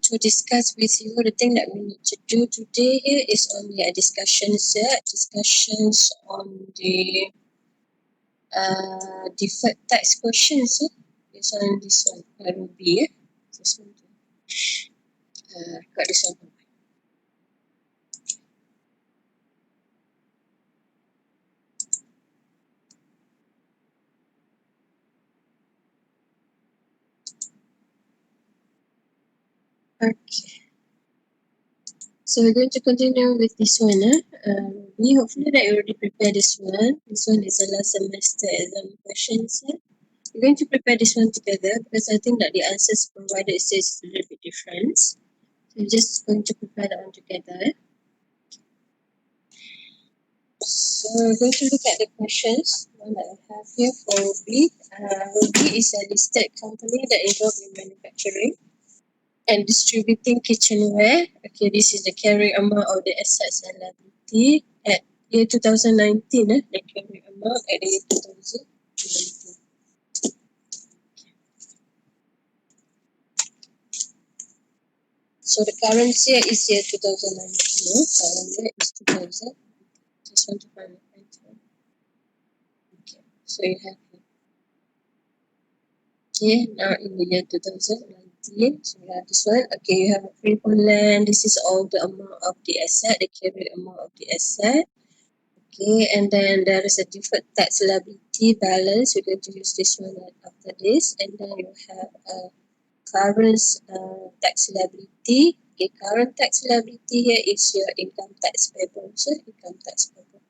to discuss with you. The thing that we need to do today here is only a discussion set, discussions on the deferred tax questions. It's on this one, Ruby. Just want to got this one. Okay. So we're going to continue with this one. We hopefully that you already prepared this one. This one is the last semester exam questions. We're going to prepare this one together because I think that the answers provided is just a little bit different. So we're just going to prepare that one together. So we're going to look at the questions one that I have here for Ruby. Ruby is a listed company that involved in manufacturing and distributing kitchenware. Okay, this is the carry amount of the assets and liability at year 2019. The carry amount at the year 2019. So the current year is year 2019. Current year is 2000. Just want to find the answer. Okay, so you have okay, now in the year 2019, so you have this one. Okay, you have a freehold land. This is all the amount of the asset, the carried amount of the asset. Okay, and then there is a deferred tax liability balance. We're going to use this one after this. And then you have a current tax liability. Okay, current tax liability here is your income tax payable. So income tax payable.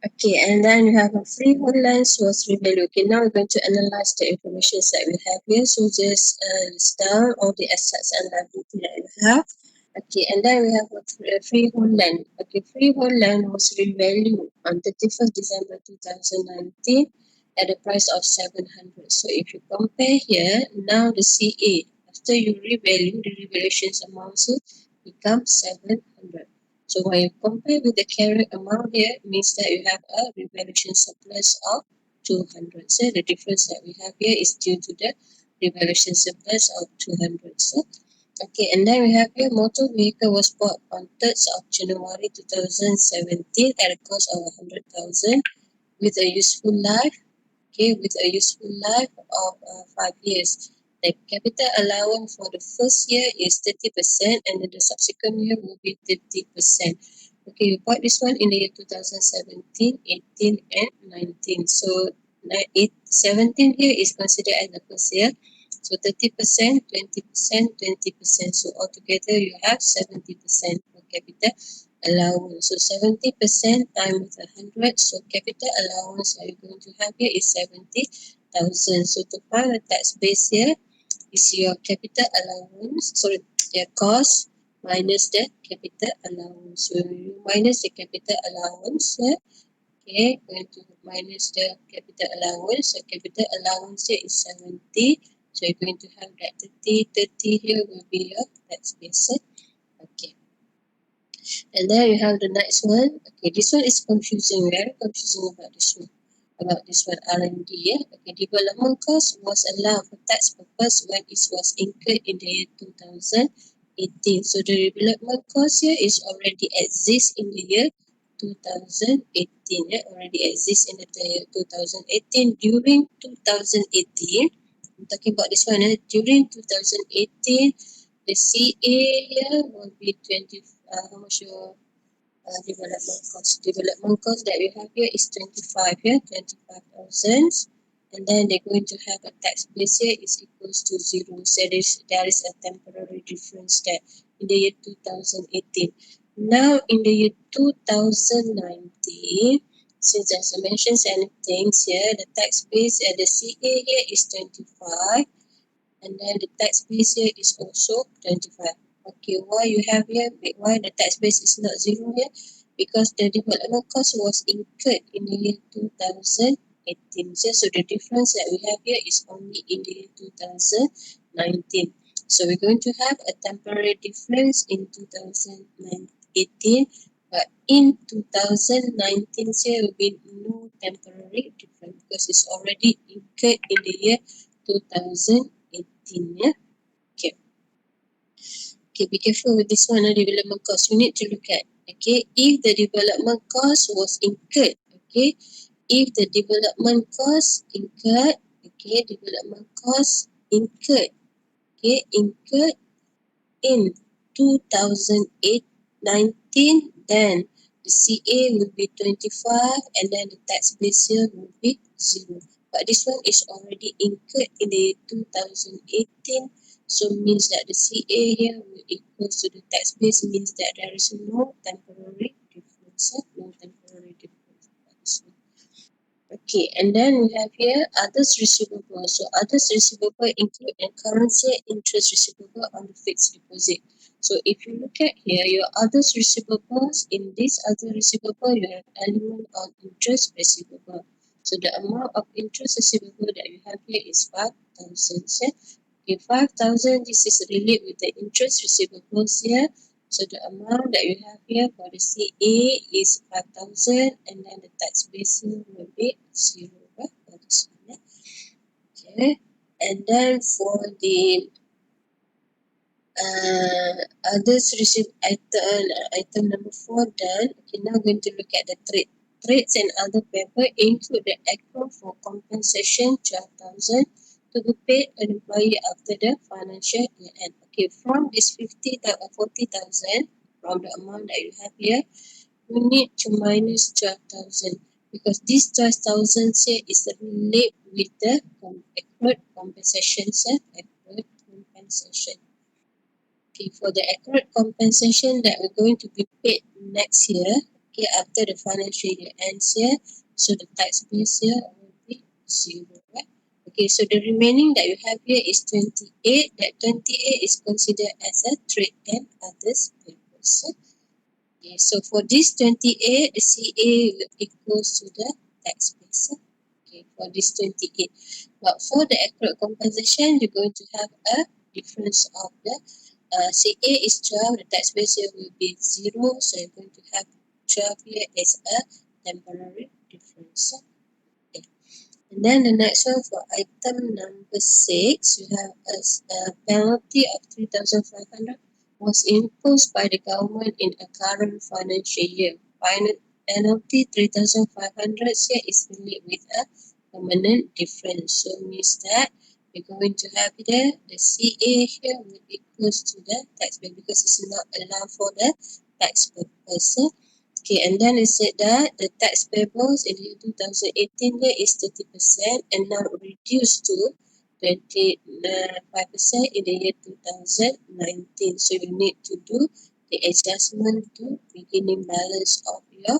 Okay, and then you have a freehold land was revalued. Okay, now we're going to analyze the information that we have here. So just list down all the assets and liability that we have. Okay, and then we have a freehold land. Okay, freehold land was revalued on 31st December 2019 at the price of 700. So if you compare here, now the CA, after you revalue, the revaluations amount becomes 700. So when you compare with the carry amount here, it means that you have a revaluation surplus of 200. So the difference that we have here is due to the revaluation surplus of 200. So, okay, and then we have here motor vehicle was bought on 3rd of January 2017 at a cost of 100,000 with a useful life. Okay, with a useful life of 5 years. The capital allowance for the first year is 30% and then the subsequent year will be 30%. Okay, we bought this one in the year 2017, 18 and 19. So 17 here is considered as the first year. So 30%, 20%, 20%. So altogether you have 70% for capital allowance. So 70% times 100. So capital allowance are you going to have here is 70,000. So to find the tax base here is your capital allowance. Sorry, your cost minus the capital allowance. So you minus the capital allowance here. Okay, going to minus the capital allowance. So capital allowance here is 70. So you're going to have that 30. 30 here will be your tax base. Okay. And then you have the next one. Okay, this one is confusing, very confusing about this one. About this one, R&D. Yeah? Okay, development cost was allowed for tax purpose when it was incurred in the year 2018. So the development cost here is already exists in the year 2018. Yeah, already exists in the year 2018. During 2018, I'm talking about this one. During 2018, the CA here will be 20. How much your development cost? Development cost that we have here is 25 here, 25,000. And then they're going to have a tax base here is equals to 0. So there is a temporary difference there in the year 2018. Now in the year 2019, since as I mentioned anything here, the tax base at the CA here is 25. And then the tax base here is also 25. Okay, why you have here, why the tax base is not 0 here? Because the development cost was incurred in the year 2018. So the difference that we have here is only in the year 2019. So we're going to have a temporary difference in 2018, but in 2019 here will be no temporary difference because it's already incurred in the year 2018. Yeah. Okay. Okay, be careful with this one, development cost. We need to look at, okay, if the development cost was incurred, okay, if the development cost incurred, okay, development cost incurred, okay, incurred in 2019, then the CA will be 25 and then the tax base year will be 0. But this one is already incurred in the 2018, so means that the CA here will equal to the tax base, means that there is no temporary difference. No temporary difference. Okay, and then we have here others receivable. So others receivable include a currency interest receivable on the fixed deposit. So if you look at here, your others receivables, in this other receivable, you have element of interest receivable. So the amount of interest receivable that you have here is 5,000. Okay, 5,000, this is related with the interest receivables here. So the amount that you have here for the CA is 5,000 and then the tax base will be 0. Right? For this one, okay. And then for the others received item number 4 done. Okay, now going to look at the trade. Trades and other paper include the accrual for compensation 12,000 to be paid an employee after the financial year end. Okay, from this 40,000 from the amount that you have here, we need to minus 12,000 because this 12,000 here is related with the accrued compensation. Accrued compensation. Okay, for the accurate compensation that we're going to be paid next year, okay, after the financial year ends here, so the tax base here will be 0, right? Okay, so the remaining that you have here is 28. That 28 is considered as a trade and others papers. Okay, so for this 28, the CA will equals to the tax base. Okay, for this 28. But for the accurate compensation, you're going to have a difference of the CA is 12, the tax base here will be 0, so you're going to have 12 here as a temporary difference. Okay. And then the next one for item number 6, you have a penalty of 3,500 was imposed by the government in a current financial year. Penalty 3,500 here is related with a permanent difference. So means that we're going to have there the CA here will equals to the tax bill because it's not allowed for the tax purpose. Okay, and then it said that the tax payables in the year 2018 here is 30% and now reduced to 25% in the year 2019. So you need to do the adjustment to beginning balance of your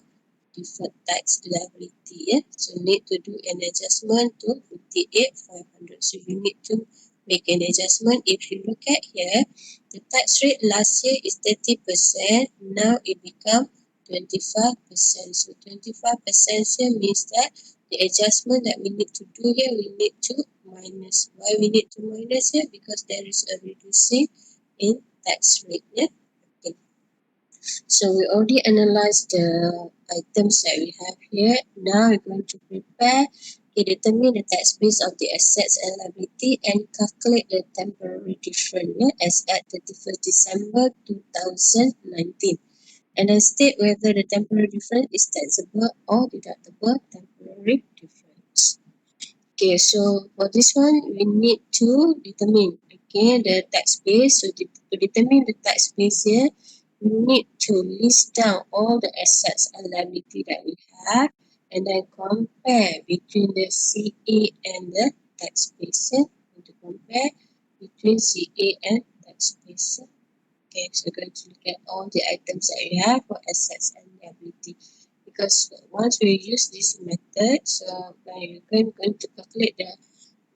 deferred tax liability. Yeah? So you need to do an adjustment to 58,500. So you need to make an adjustment. If you look at here, the tax rate last year is 30%. Now it becomes 25%. So 25% here means that the adjustment that we need to do here, we need to minus. Why we need to minus here? Because there is a reducing in tax rate. Yeah? Okay. So we already analyzed the items that we have here. Now we're going to prepare, determine the tax base of the assets and liability and calculate the temporary difference as at 31st December 2019. And then state whether the temporary difference is taxable or deductible temporary difference. Okay, so for this one, we need to determine, the tax base. So to determine the tax base here, we need to list down all the assets and liability that we have and then compare between the CA and the tax base. To compare between CA and tax base. Okay, so we're going to look at all the items that we have for assets and liability. Because once we use this method, so when we're going to calculate the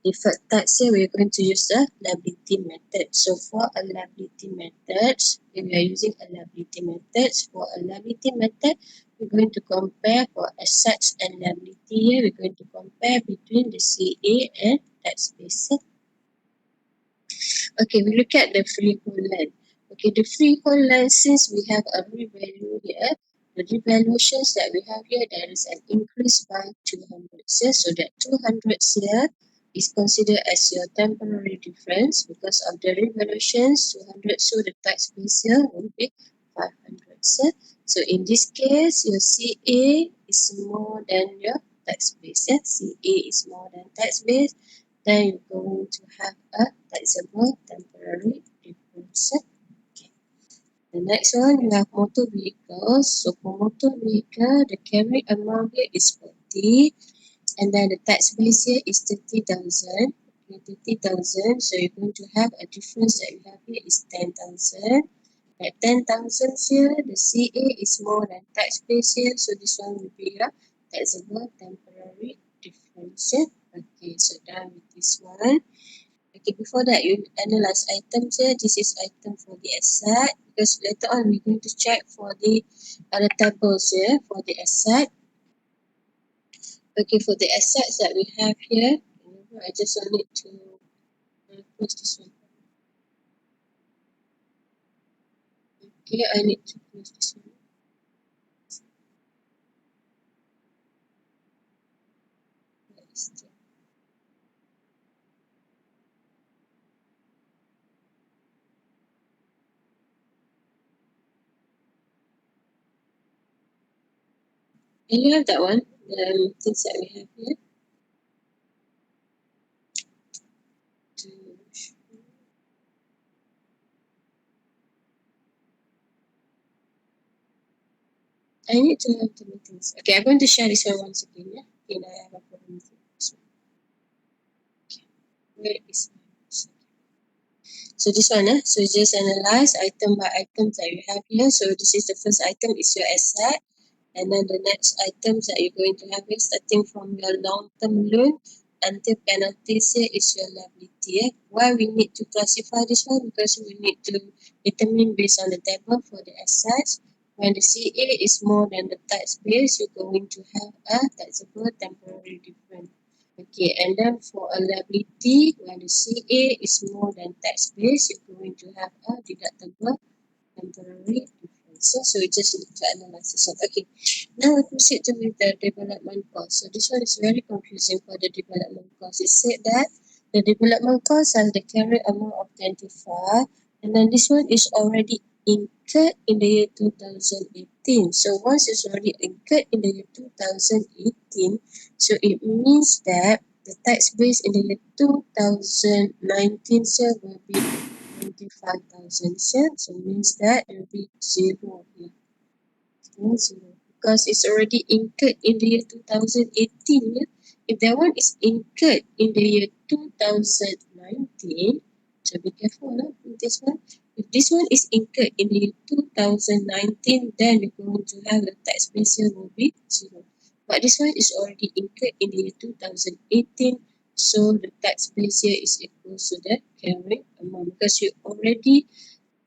deferred tax here, we're going to use the liability method. So for a liability method, we are using a liability method. For a liability method, we're going to compare for assets and liability here. We're going to compare between the CA and tax base. Okay, we look at the freehold land. Okay, the freehold land, since we have a revalue here, the revaluations that we have here, there is an increase by 200 here. So that 200 here is considered as your temporary difference because of the revaluations 200, so the tax base here will be 500. So in this case, your CA is more than your tax base. CA is more than tax base, then you're going to have a taxable temporary difference. Okay. The next one, you have motor vehicles. So for motor vehicle, the carry amount here is 40. And then the tax base here is 30,000. Okay, 30,000. So you're going to have a difference that you have here is 10,000. At 10,000 here, the CA is more than tax base here. So this one will be a taxable temporary difference. Okay, so done with this one. Okay, before that, you analyze items here. This is item for the asset because later on we're going to check for the other tables here for the asset. Okay, for the assets that we have here, I just need to close this one. Okay, I need to close this one. Can you have that one? The things that we have here. I need to have the meetings. Okay, I'm going to share this one once again. Yeah? Okay, now I have a problem with this one. Okay, where is my so this one, so just analyze item by item that you have here. So this is the first item is your asset. And then the next items that you're going to have is starting from your long-term loan until penalties here is your liability. Why we need to classify this one? Because we need to determine based on the table for the assets. When the CA is more than the tax base, you're going to have a taxable temporary difference. Okay, and then for a liability, when the CA is more than tax base, you're going to have a deductible temporary differences. So we just need to analyze this one. Okay, now we proceed to with the development cost. So this one is very confusing for the development cost. It said that the development cost has the carry amount of 25, and then this one is already incurred in the year 2018. So once it's already incurred in the year 2018, so it means that the tax base in the year 2019 will be 25,000 cents, so means that it will be zero here. Zero. Because it's already incurred in the year 2018. Yeah? If that one is incurred in the year 2019, so be careful with this one. If this one is incurred in the year 2019, then you're going to have the tax base here will be zero. But this one is already incurred in the year 2018, so the tax base here is equal to the carrying amount because you already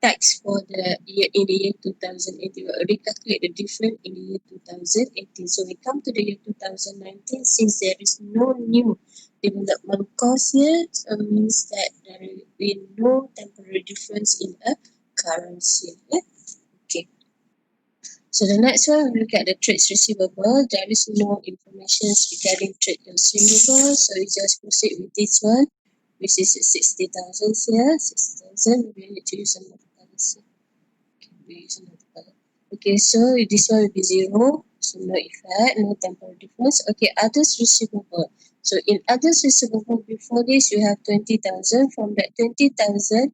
tax for the year in the year 2018. We already calculate the difference in the year 2018. So we come to the year 2019, since there is no new development cost here, so means that there will be no temporary difference in a currency. Okay. So the next one, we look at the trades receivable. There is no information regarding trade receivable, so we just proceed with this one, which is 60,000 here. 60,000, we need to use another currency. Okay, so this one will be zero, so no effect, no temporary difference. Okay, others receivable. So in others receivable, before this you have 20,000. From that 20,000,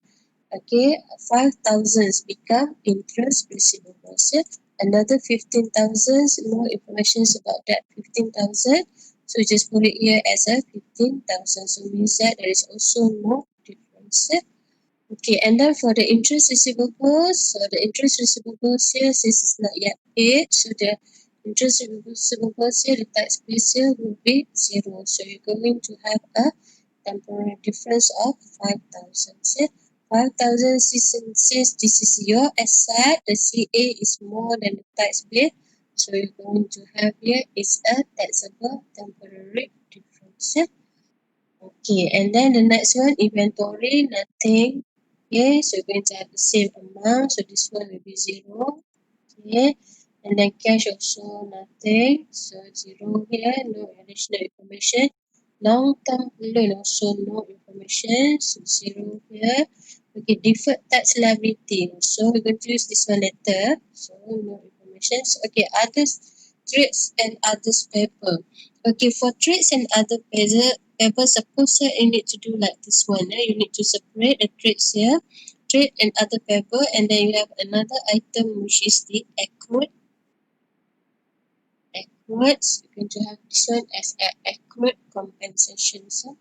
okay, 5,000 become interest receivables. Another 15,000, no information about that 15,000. So just put it here as a 15,000. So means that there is also no difference. Okay, and then for the interest receivables, so the interest receivables here, since it's not yet paid, so the interest receivables here, the tax base here will be zero. So you're going to have a temporary difference of 5,000. 5,000 since this is your asset, the CA is more than the tax base. So you're going to have here is a taxable temporary difference. Okay, and then the next one, inventory, nothing. Okay, so we're going to have the same amount. So this one will be zero. Okay, and then cash also nothing. So zero here, no additional information. Long-term loan also no information, so 0 here. Okay, deferred tax liability. So we're going to use this one later. So no information. So, okay, others trades and others paper. Okay, for trades and other paper, suppose here you need to do like this one. You need to separate the trades here, trade and other paper, and then you have another item which is the accrued. Accrued. You're going to have this one as accrued compensation. So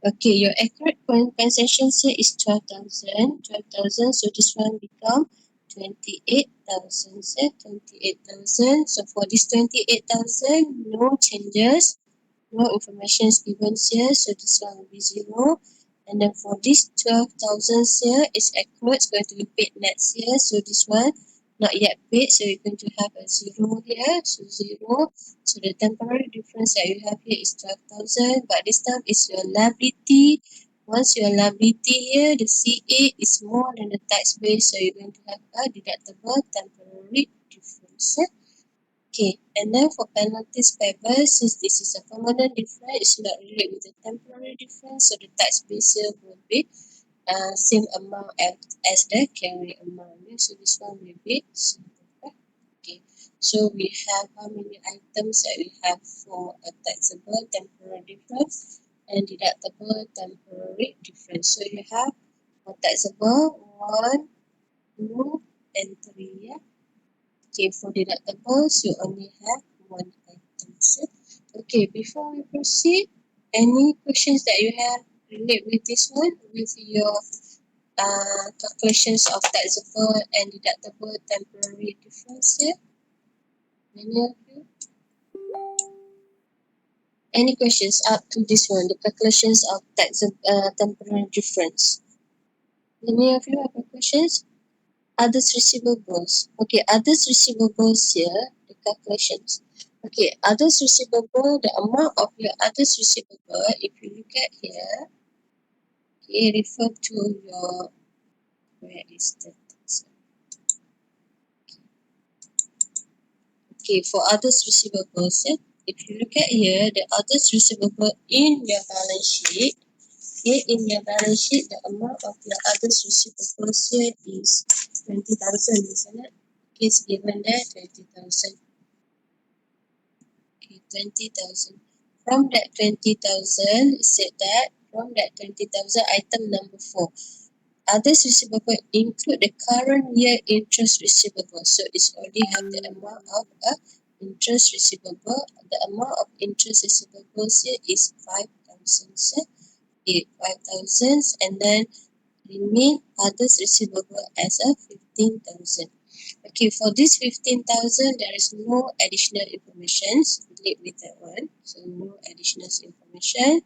okay, your accurate compensation here is 12,000. 12,000, so this one become 28,000. 28,000. So for this 28,000, no changes, no information is given here. So this one will be 0. And then for this 12,000 here is accrued, it's going to be paid next year. So this one not yet paid, so you're going to have a 0 here. So 0. So the temporary difference that you have here is 12,000, but this time is your liability. Once your liability here, the CA is more than the tax base, so you're going to have a deductible temporary difference. Okay, and then for penalties payable, since this is a permanent difference, it's not related with the temporary difference, so the tax base here will be same amount as the carry amount. So this one will be simplified. Okay, so we have how many items that we have for a taxable temporary difference and deductible temporary difference. So you have for taxable 1, 2, and 3. Yeah? Okay, for deductibles, you only have one item. So, okay, before we proceed, any questions that you have relate with this one, with your calculations of taxable and deductible temporary difference here? Any of you? Any questions up to this one, the calculations of taxable temporary difference? Any of you have any questions? Others receivables. Okay, others receivables here, the calculations. Okay, others receivable, the amount of your others receivable, if you look at here, okay, refer to your, where is that? Okay, for others receivables, if you look at here, the others receivable in your balance sheet, okay, in your balance sheet, the amount of your others receivables here is 20,000, isn't it? Okay, it's given there 20,000. Okay, 20,000. From that 20,000, it said that from that 20,000, item number 4, others receivable include the current year interest receivable. So it's already have the amount of interest receivable. The amount of interest receivables here is 5,000. So 5,000, and then remain others receivable as a 15,000. Okay, for this 15,000, there is no additional information. Delete with that one. So no additional information.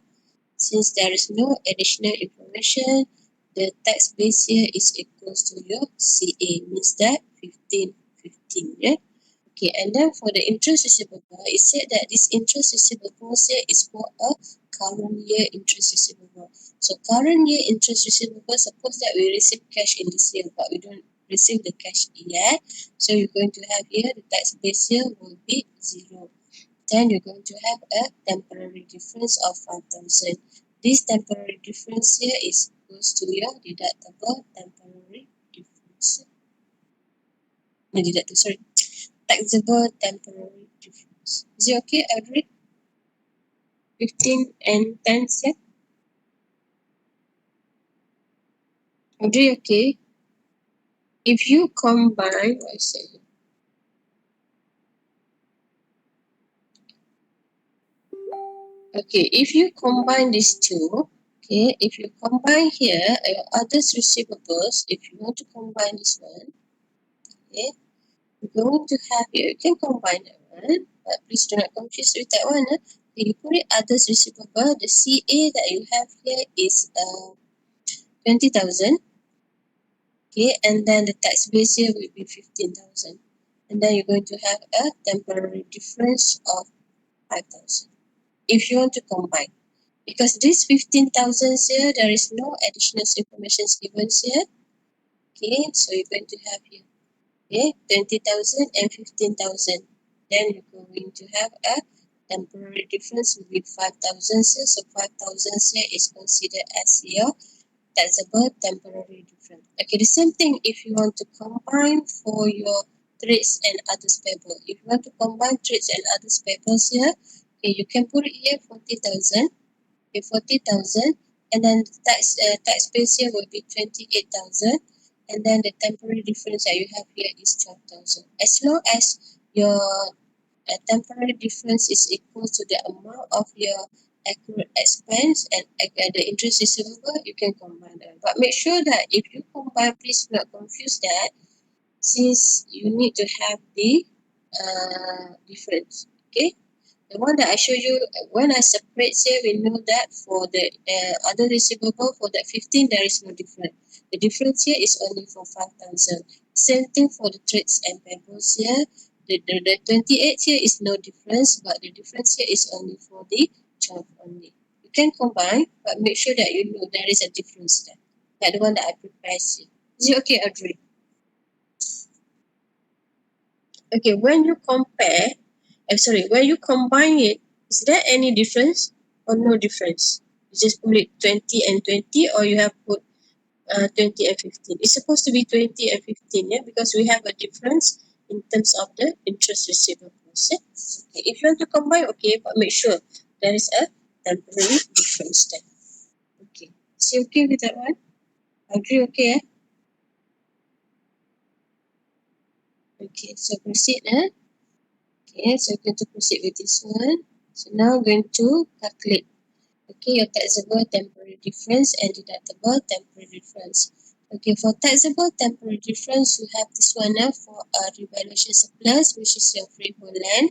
Since there is no additional information, the tax base here is equals to your CA, means that 15, 15. Yeah. Okay, and then for the interest receivable, it said that this interest receivable here is for a current year interest receivable. So current year interest receivable, suppose that we receive cash in this year, but we don't receive the cash yet. So you're going to have here, the tax base here will be 0. Then you're going to have a temporary difference of 5,000. This temporary difference here is equals to your deductible temporary difference. No, sorry, taxable temporary difference. Is it okay, Audrey? 15 and 10 set? Audrey, okay? If you combine, what I say? Okay, if you combine these two, okay, if you combine here, your others receivables, if you want to combine this one, okay, you're going to have here, you can combine that one, but please do not confuse with that one. You put it others receivable, the CA that you have here is 20,000. Okay, and then the tax base here will be 15,000. And then you're going to have a temporary difference of 5,000. If you want to combine. Because this 15,000 here, there is no additional information given here. Okay, so you're going to have here, okay, 20,000 and 15,000. Then you're going to have a temporary difference will be 5,000 here. So 5,000 here is considered as your taxable temporary difference. Okay, the same thing if you want to combine for your trades and others payable. If you want to combine trades and others payables here, okay, you can put it here 40,000. Okay, 40,000, and then the tax base here will be 28,000, and then the temporary difference that you have here is 12,000. As long as your temporary difference is equal to the amount of your accurate expense and the interest receivable, you can combine them. But make sure that if you combine, please do not confuse that, since you need to have the difference. Okay, the one that I show you, when I separate here, we know that for the other receivable, for that 15, there is no difference. The difference here is only for 5,000. Same thing for the trades and payables here. The 28 here is no difference, but the difference here is only for the 12 only. You can combine, but make sure that you know there is a difference there. Like the one that I prepared here. Is it okay, Audrey? Okay, when you compare, when you combine it, is there any difference or no difference? You just put it 20 and 20, or you have put 20 and 15. It's supposed to be 20 and 15, yeah, because we have a difference in terms of the interest receivables. Yeah? Okay, if you want to combine, okay, but make sure there is a temporary difference there. Okay, is you okay with that one? Agree, okay? Okay, so proceed. Okay, so we're going to proceed with this one. So now we're going to calculate. Okay, your taxable temporary difference and deductible temporary difference. Okay, for taxable temporary difference, you have this one for revaluation surplus, which is your freehold land.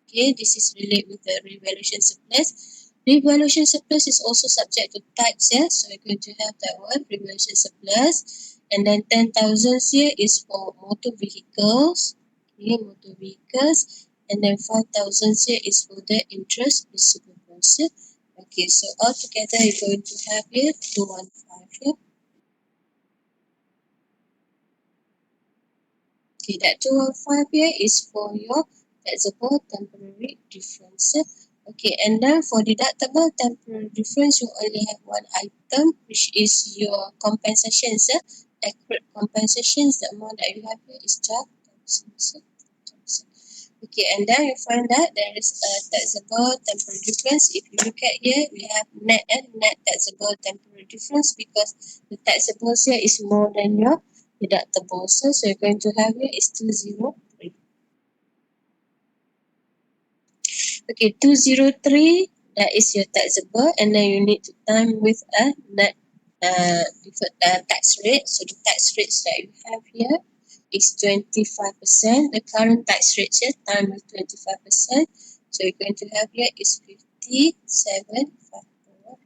Okay, this is related with the revaluation surplus. Revaluation surplus is also subject to tax, yeah. So you're going to have that one, revaluation surplus. And then 10,000 here is for motor vehicles. Okay, motor vehicles. And then 5,000 here is for the interest receivables. Yeah? Okay, so altogether you're going to have here 215 here. Okay, that 215 here is for your taxable temporary difference. Okay, and then for deductible temporary difference, you only have one item, which is your compensations. Accurate compensations, the amount that you have here is 12,000. Okay, and then you find that there is a taxable temporary difference. If you look at here, we have net and net taxable temporary difference because the taxables here is more than your deductibles. So you're going to have here is 203. Okay, 203, that is your taxable, and then you need to time with a net deferred tax rate. So the tax rates that you have here is 25%. The current tax rate here time with 25%. So you're going to have here is 5754.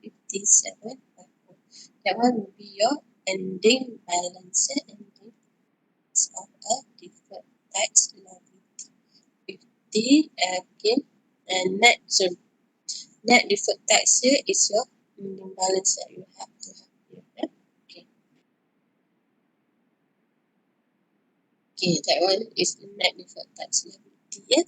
5754. That one will be your ending balance, ending balance of a deferred tax liability. 50 again, and net deferred tax here is your ending balance that you have to have here. Yeah? Okay. Okay, that one is the net deferred tax liability. Yeah?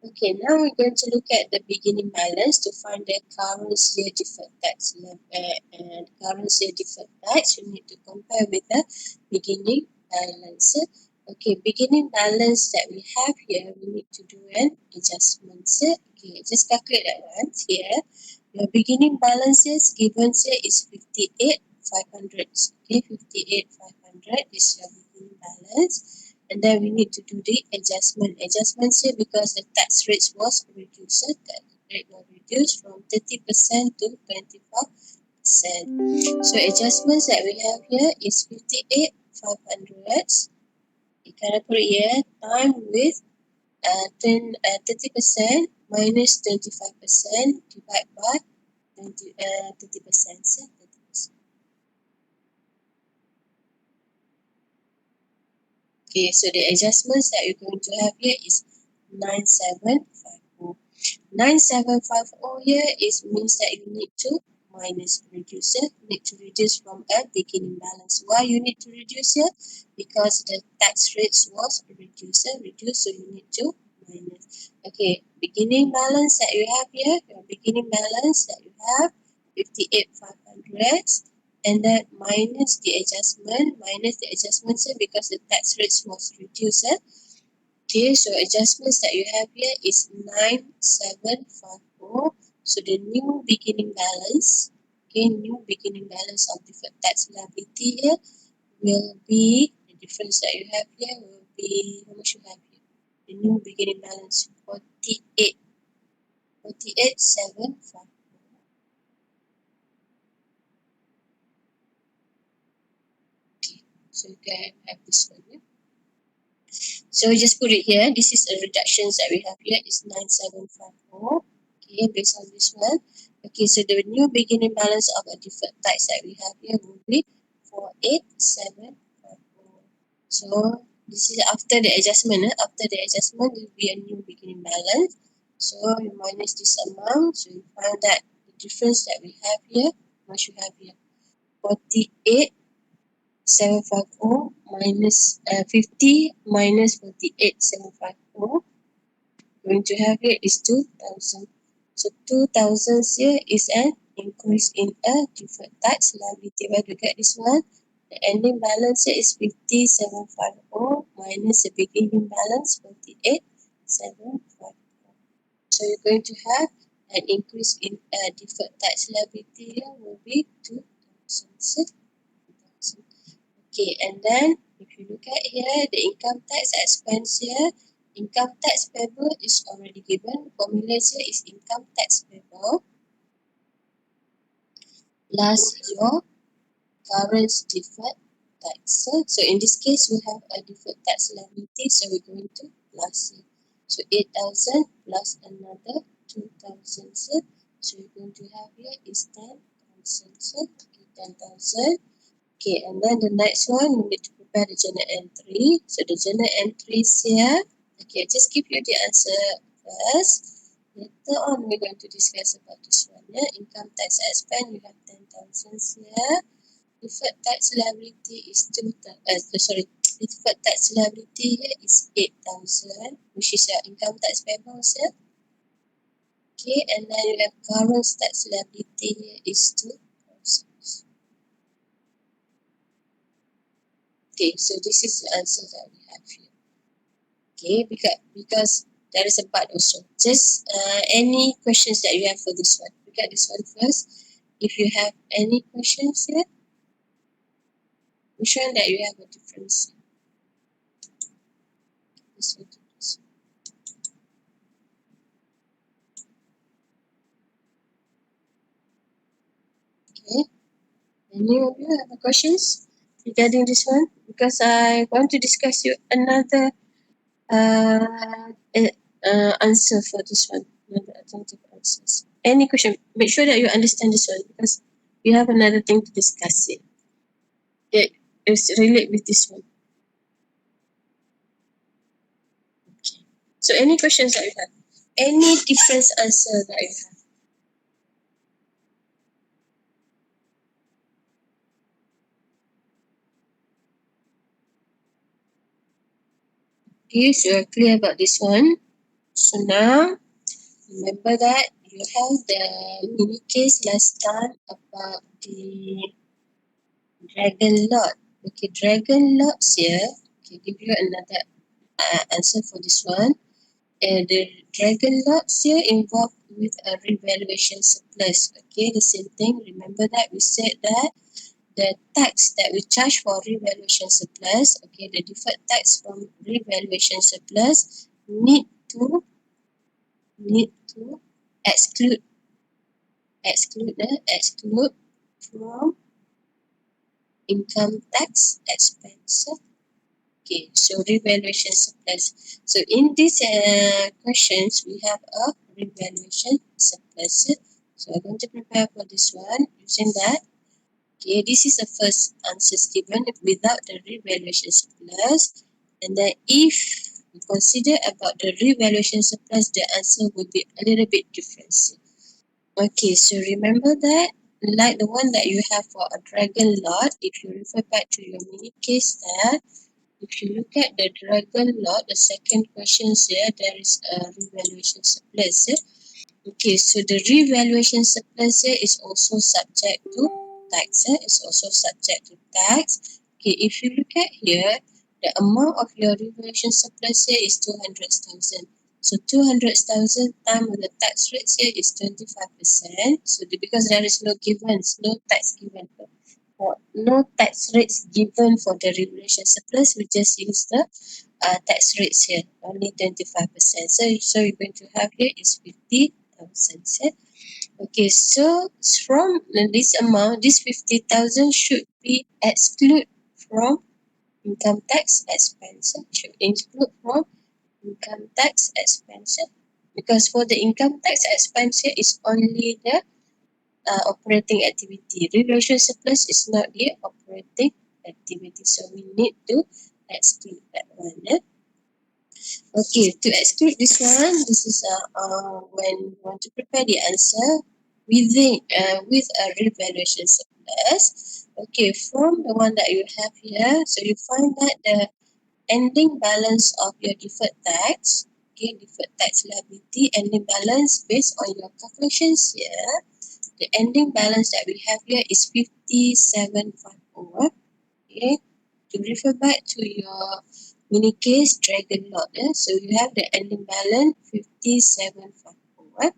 Okay, now we're going to look at the beginning balance to find the current year deferred tax and current year deferred tax. You need to compare with the beginning balance. Okay, beginning balance that we have here, we need to do an adjustment. Okay, just calculate that one here. Your beginning balance is given here is 58,500. Okay, 58,500 is your beginning balance. And then we need to do the adjustments here because the tax rate was reduced. The tax rate was reduced from 30% to 25%. So adjustments that we have here is 58,500. You can put it here time with 30% minus 25% divided by 30%. Okay, so the adjustments that you're going to have here is 9750. 9750 here is means that you need to minus reduce it. You need to reduce from a beginning balance. Why you need to reduce it? Because the tax rates was reduced, so you need to minus. Okay, beginning balance that you have here, your beginning balance that you have 58,500, and then minus the adjustments here because the tax rates was reduced. Okay, so adjustments that you have here is 9754. So the new beginning balance, okay, new beginning balance of deferred tax liability here will be, the difference that you have here will be, how much you have here? The new beginning balance, 48,754. Okay, so you can have this one here. So we just put it here. This is a reductions that we have here is 9754. Okay, based on this one. Okay, so the new beginning balance of a deferred tax that we have here will be 48754. So this is after the adjustment. After the adjustment, there will be a new beginning balance. So you minus this amount. So you find that the difference that we have here, what you have here, 48,754 minus 50 minus 48,754. Going to have here is 2,000. So 2,000 here is an increase in a deferred tax liability. Where do you get this one? The ending balance here is 50,754 minus the beginning balance 48,754. So you're going to have an increase in a deferred tax liability here will be 2,000. Okay, and then if you look at here, the income tax expense here, income tax payable is already given. Formula here is income tax payable plus your current deferred tax. So in this case, we have a deferred tax liability, so we're going to plus it. So 8,000 plus another 2,000. So we're going to have here is 10,000. Okay, 10,000. Okay, and then the next one, we need to prepare the journal entry. So the journal entries here, okay, just give you the answer first. Later on, we're going to discuss about this one. Yeah? Income tax expense, you have 10,000 here. Deferred tax liability is deferred tax liability here is 8,000, which is your income tax payable here. Okay, and then you have current tax liability here is 2,000. Okay, so this is the answer that we have here. Okay, because there is a part also. Just any questions that you have for this one. Look at this one first. If you have any questions here, which one that you have a difference? This one to this one. Okay. Any of you have questions regarding this one? Because I want to discuss you another answer for this one. Another alternative answers. Any question? Make sure that you understand this one because we have another thing to discuss it. It is relate with this one. Okay. So any questions that you have? Any different answer that you have? Okay, so you're clear about this one. So now remember that you have the mini case last time about the dragon lot. Okay, dragon lots here. Okay, give you another answer for this one. The dragon lots here involved with a revaluation surplus. Okay, the same thing. Remember that we said that the tax that we charge for revaluation surplus, okay, the deferred tax from revaluation surplus need to exclude exclude from income tax expense. Okay, so revaluation surplus. So in these questions, we have a revaluation surplus. So I'm going to prepare for this one using that. Okay, this is the first answer given without the revaluation surplus. And then if we consider about the revaluation surplus, the answer will be a little bit different. Okay, so remember that like the one that you have for a dragon lot, if you refer back to your mini case there, if you look at the dragon lot, the second question here, there is a revaluation surplus. Okay, so the revaluation surplus here is also subject to tax. It's also subject to tax. Okay, if you look at here, the amount of your revaluation surplus here is 200,000. So 200,000 times with the tax rate here is 25%. So because there is no no tax given for no tax rates given for the revaluation surplus, we just use the tax rates here, only 25%. So you're going to have here is 50,000. Okay, so from this amount, this 50,000 should be excluded from income tax expense. Should include from income tax expense, because for the income tax expense here is only the operating activity. Revaluation surplus is not the operating activity, so we need to exclude that one. Okay, to exclude this one, this is when you want to prepare the answer with a revaluation surplus. Okay, from the one that you have here, so you find that the ending balance of your deferred tax, okay, deferred tax liability, ending balance based on your calculations here. The ending balance that we have here is 5750. Okay, to refer back to your mini case dragon lot, so you have the ending balance 5750.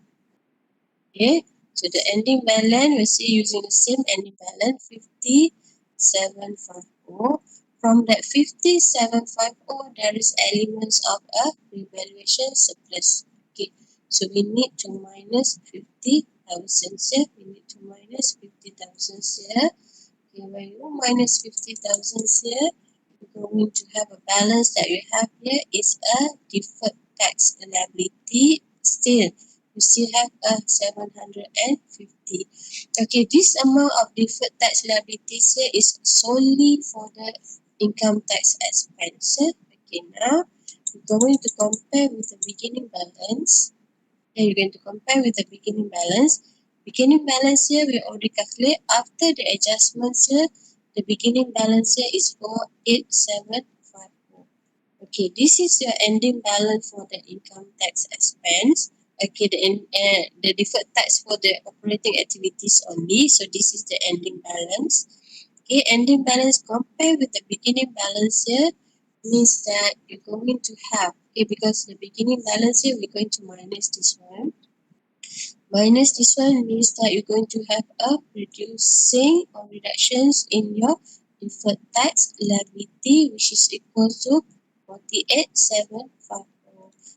Okay, so the ending balance we see using the same ending balance 5750. From that 5750, there is elements of a revaluation surplus. Okay, so we need to minus 50,000 here. We need to minus 50,000 here. Okay, when you minus 50,000 here, you're going to have a balance that you have here is a deferred tax liability. Still, you still have a 750. Okay, this amount of deferred tax liabilities here is solely for the income tax expense. Okay, now we're going to compare with the beginning balance. Here you're going to compare with the beginning balance. Beginning balance here we already calculate. After the adjustments here, the beginning balance here is 48750. Okay, this is your ending balance for the income tax expense. Okay, the deferred tax for the operating activities only. So this is the ending balance. Okay, ending balance compared with the beginning balance here means that you're going to have, okay, because the beginning balance here we're going to minus this one. Minus this one means that you're going to have a reducing or reductions in your deferred tax liability, which is equal to 48,750.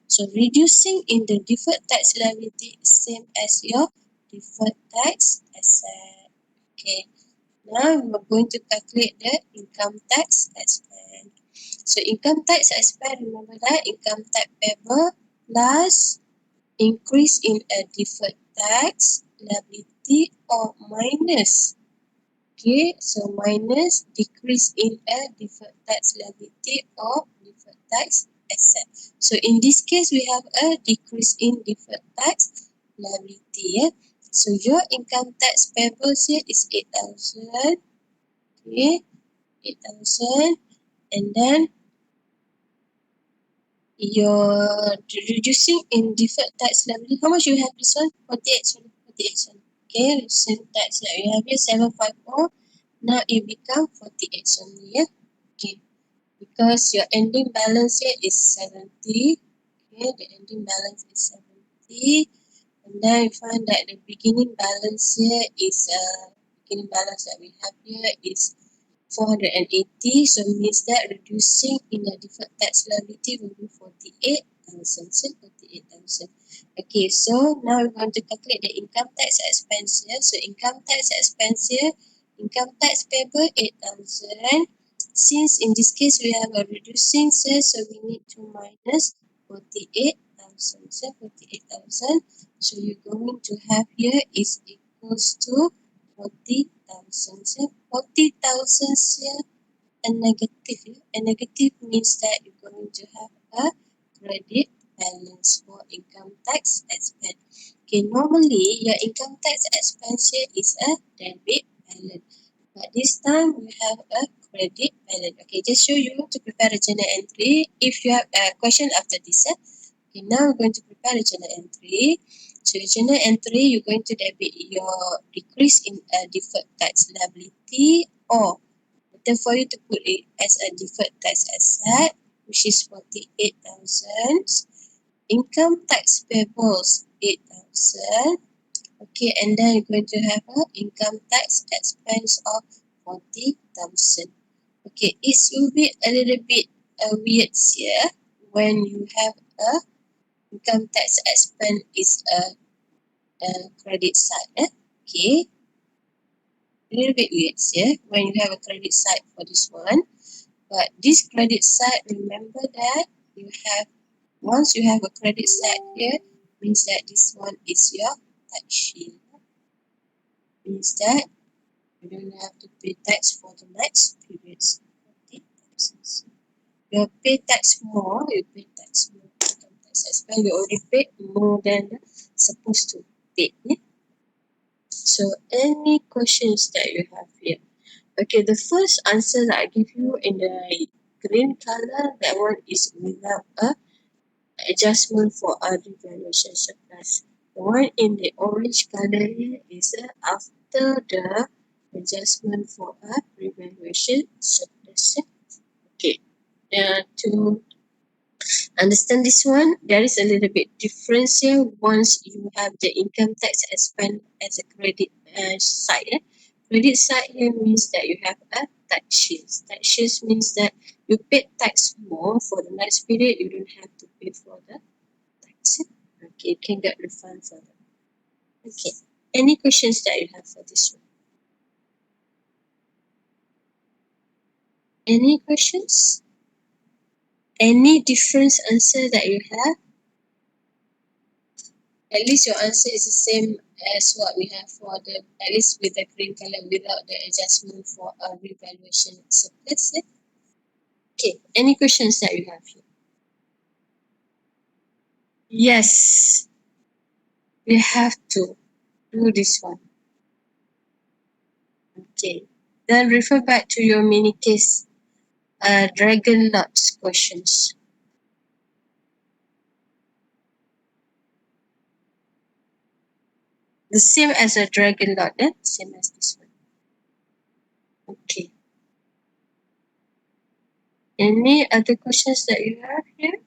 So reducing in the deferred tax liability is same as your deferred tax asset. Okay. Now we are going to calculate the income tax expense. So income tax expense, remember that income tax payable plus increase in a deferred tax liability or minus. Okay, so minus decrease in a deferred tax liability or deferred tax asset. So in this case, we have a decrease in deferred tax liability. Yeah? So your income tax payable here is 8,000. Okay, 8,000. And then you're reducing in deferred tax liability. How much you have this one? 48, sorry, 48. Sorry. Okay, same tax that you have here, 750. Now it become 48 only, yeah? Okay, because your ending balance here is 70. Okay, the ending balance is 70. And then you find that the beginning balance here is, beginning balance that we have here is 480, so means that reducing in the deferred tax liability will be 48,000. So 48,000. Okay, so now we're going to calculate the income tax expense here. So income tax expense here, income tax payable 8,000. Since in this case we have a reducing here, so we need to minus 48,000. So 48,000. So you're going to have here is equals to 40,000. So 40,000 here, a negative. A negative means that you're going to have a credit balance for income tax expense. Okay, normally your income tax expense here is a debit balance. But this time we have a credit balance. Okay, just show you to prepare a journal entry. If you have a question after this, okay, now we're going to prepare a journal entry. So your journal entry, you're going to debit your decrease in a deferred tax liability, or better for you to put it as a deferred tax asset, which is 48,000. Income tax payables 8,000. Okay, and then you're going to have a income tax expense of 40,000. Okay, it will be a little bit weird here when you have a income tax expense is a credit side. Okay, a little bit weird here when you have a credit side for this one. But this credit side, remember that you have, once you have a credit side here, means that this one is your tax shield. Means that you don't have to pay tax for the next periods. You pay tax more, you pay tax more. Income tax expense, you already paid more than supposed to pay. So any questions that you have here? Okay, the first answer that I give you in the green color, that one is without a adjustment for a revaluation surplus. The one in the orange color here is after the adjustment for a revaluation surplus. Okay, to understand this one, there is a little bit difference here once you have the income tax expense as a credit side. Credit side here means that you have a tax shield. Tax shield means that you paid tax more for the next period, you don't have to pay for the tax. Okay, you can get refund for that. Okay, any questions that you have for this one? Any questions? Any different answer that you have? At least your answer is the same as what we have for the, at least with the green color, without the adjustment for a revaluation surplus. Okay, any questions that you have here? Yes, we have to do this one. Okay, then refer back to your mini case, dragon lots questions. The same as a dragon lot, same as this one. Okay. Any other questions that you have here?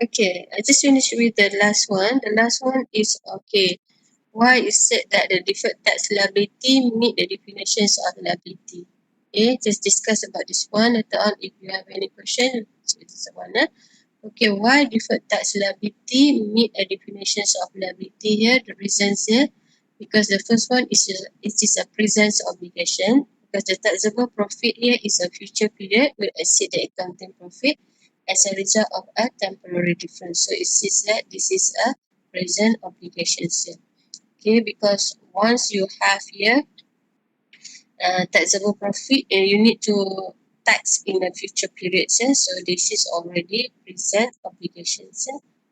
Okay, I just finished with the last one. The last one is, okay, why is said that the deferred tax liability meet the definitions of liability? Okay, just discuss about this one later on. If you have any question, this one. Okay, why deferred tax liability meet the definitions of liability here? The reasons here, because the first one is it is a present obligation. Because the taxable profit here is a future period will exceed the accounting profit as a result of a temporary difference. So it says that this is a present obligation here. Okay, because once you have here taxable profit, you need to tax in the future periods. So this is already present obligations.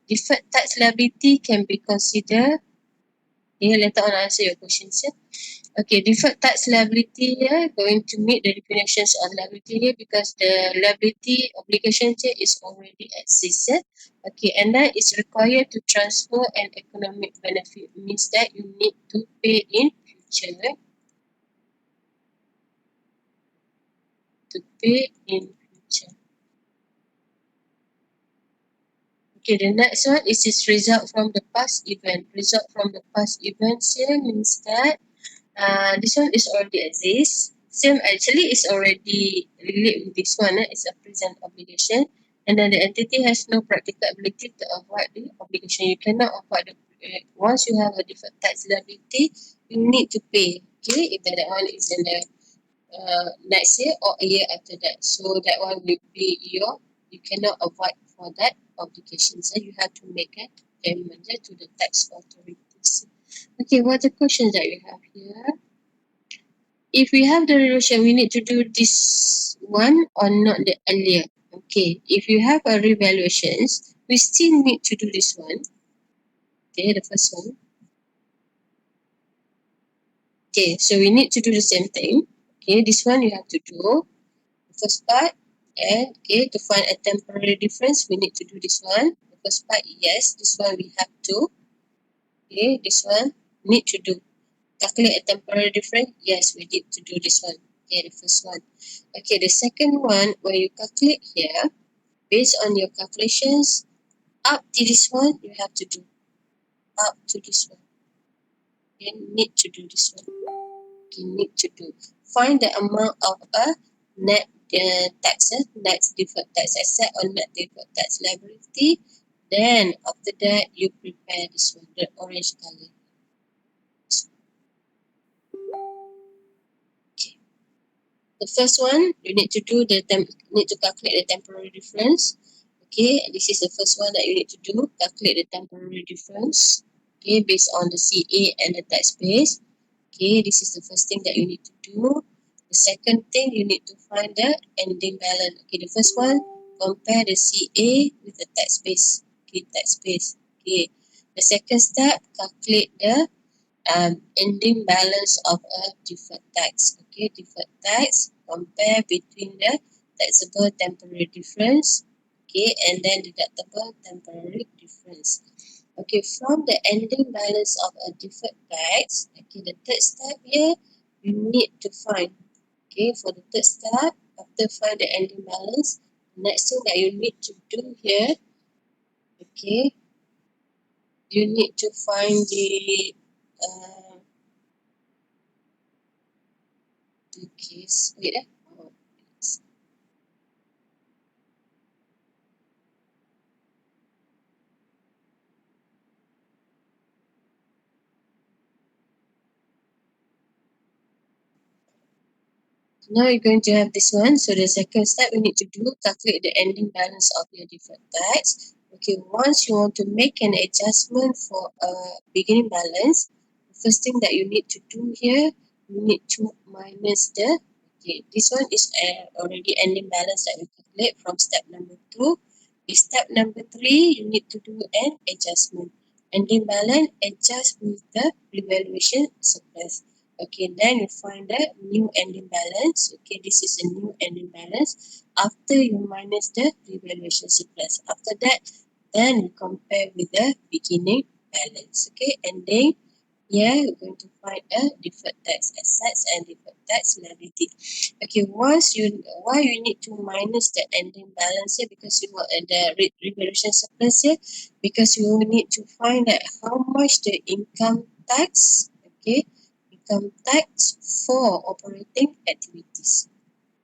Deferred tax liability can be considered. Here later on I answer your questions. Okay, deferred tax liability here going to meet the definitions of liability here because the liability obligation here is already exists. Okay, and then it's required to transfer an economic benefit, means that you need to pay in future. To pay in future. Okay, the next one is this result from the past event. Result from the past events here means that this one is already exist. Same actually is already relate with this one. It's a present obligation. And then the entity has no practical ability to avoid the obligation. You cannot avoid the once you have a deferred tax liability, you need to pay. Okay, if that one is in the next year or a year after that. So that one will be your, you cannot avoid for that obligation. So you have to make a payment to the tax authorities. Okay, what are the questions that you have here? If we have the revaluation, we need to do this one or not the earlier. Okay, if you have a revaluations, we still need to do this one. Okay, the first one. Okay, so we need to do the same thing. Okay, this one you have to do. first part. And okay, to find a temporary difference, we need to do this one. The first part, yes, this one we have to. Okay, this one need to do. Calculate a temporary difference, yes, we need to do this one. Okay, the first one. Okay, the second one, where you calculate here, based on your calculations, up to this one, you have to do. Up to this one. You need to do this one. You need to do. Find the amount of a net tax, net deferred tax asset or net deferred tax liability. Then after that, you prepare this one, the orange color. Okay. The first one, you need to do need to calculate the temporary difference. Okay, this is the first one that you need to do. Calculate the temporary difference. Okay, based on the CA and the tax base. Okay, this is the first thing that you need to do. The second thing, you need to find the ending balance. Okay, the first one, compare the CA with the tax base. Okay, tax base. Okay, the second step, calculate the ending balance of a deferred tax. Okay, deferred tax, compare between the taxable temporary difference. Okay, and then deductible temporary difference. Okay, from the ending balance of a deferred tax, okay, the third step here, you need to find. Okay, for the third step, after find the ending balance, the next thing that you need to do here, okay, you need to find the case. Wait, oh, now you're going to have this one. So the second step we need to do, calculate the ending balance of your deferred tax. Okay, once you want to make an adjustment for a beginning balance, the first thing that you need to do here, you need to minus the, okay, this one is already ending balance that we calculate from step number 2. In step number 3, you need to do an adjustment. Ending balance, adjust with the revaluation surplus. Okay, then you find the new ending balance. Okay, this is a new ending balance after you minus the revaluation surplus. After that, then you compare with the beginning balance. Okay, and then here you're going to find a deferred tax assets and deferred tax liability. Okay, why you need to minus the ending balance here, because you want the revaluation surplus here, because you need to find out how much the income tax. Okay, income tax for operating activities.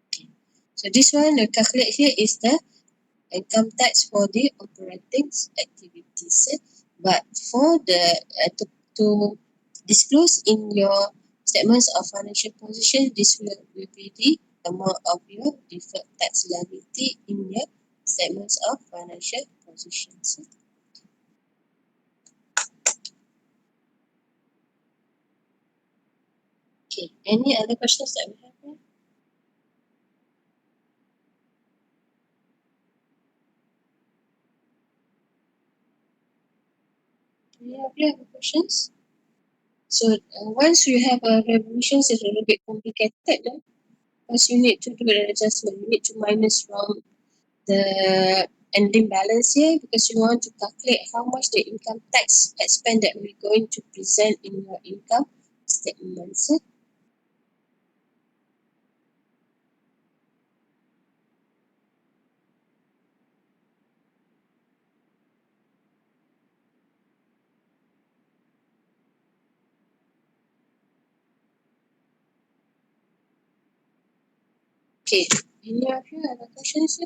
Okay. So this one, the calculate here is the income tax for the operating activities. But for to disclose in your statements of financial position, this will be the amount of your deferred tax liability in your statements of financial positions. Okay, any other questions that we have here? Do you have questions? So once you have a revolutions, it's a little bit complicated, no? Because you need to do an adjustment. You need to minus from the ending balance here, because you want to calculate how much the income tax expense that we're going to present in your income statements. Okay, any of you have a question, sir?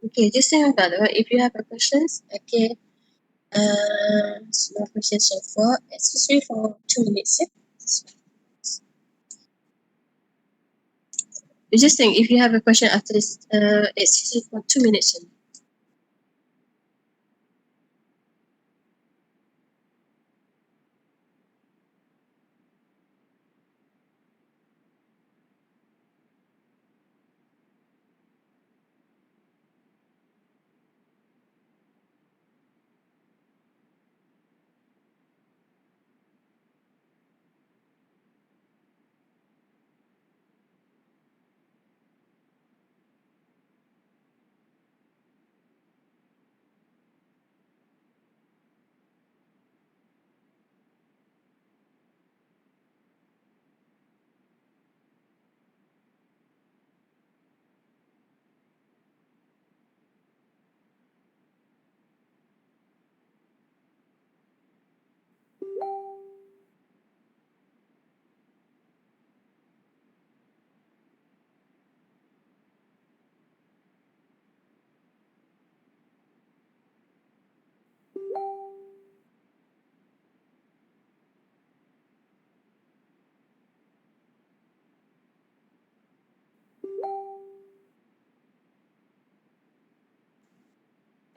Okay, just remember that if you have a questions, okay, no questions so far. Excuse me for 2 minutes. You just think if you have a question after this, excuse me for 2 minutes.